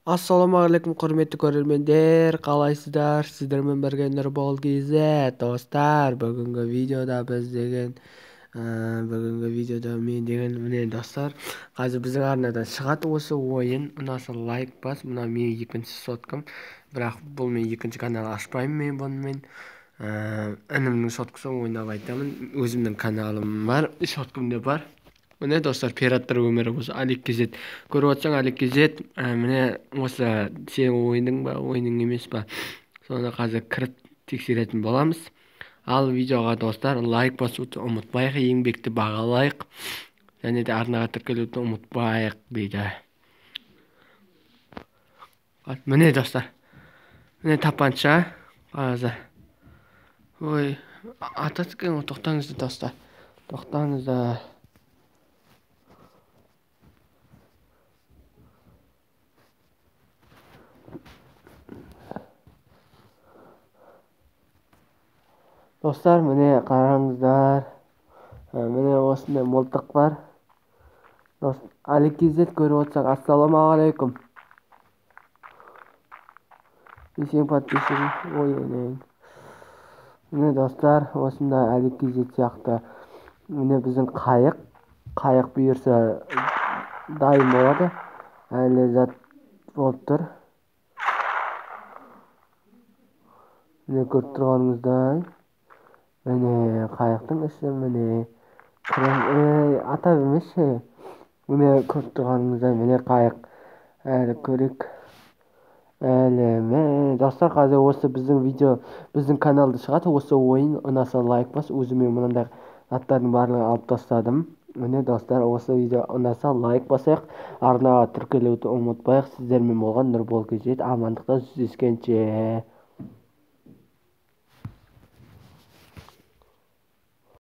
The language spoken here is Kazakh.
Ассалаумағалейкум құрметті көрермендер, қалайсыздар? Сіздермен бірге Нұрбол KZ. Достар, бүгінгі видеода мен деген міне достар, қазір біздің арнадан шығады осы ойын. Ұнаса лайк бас. Мына мен екінші соткам, бірақ бұл мен екінші канал ашпаймын мен бұнымен. Інімнің соткасы ойнап айтамын. Өзімнің каналым бар, соткамда бар. Міне достар, пираттар өмірі осы Алик KZ. Көріп отырсаң, Алик KZ, міне осы сенің ойының ба, ойының емес па, соны қазір кіріп тексеретін боламыз. Ал видеоға достар лайк басуды ұмытпайық, еңбекті бағалайық, және де арнаға тіркелуді ұмытпайық дейді. Міне достар, міне тапанша қазір. Ой, ататкен, тоқтаңыздар достар, тоқтаңыздар. Достар, міне қараңыздар, міне осындай мылтық бар. Алик KZ көріп отырсақ, ассалаумағалейкум. Десең подписчик, ой. Міне достар, осындай Алик KZ сияқты. Міне біздің қайық бұйырса дайын болады. Әлі зат болып тұр. Міне көріп тұрғаныңыздай. Міне қайықтың іші, міне ата бермеші. Міне көріп тұрғаныңыздай, міне қайық. Әлі көрек. Достар, қазір осы біздің каналда шығады. Осы ойын ұнаса лайк бас. Өзіме мынандай заттардың барлығын алып тастадым. Міне достар, осы видео ұнаса лайк басайық. Арнаға тіркелуді ұмытпайық. Сіздермен болған Нұрбол KZ. Амандықта жүздескенше.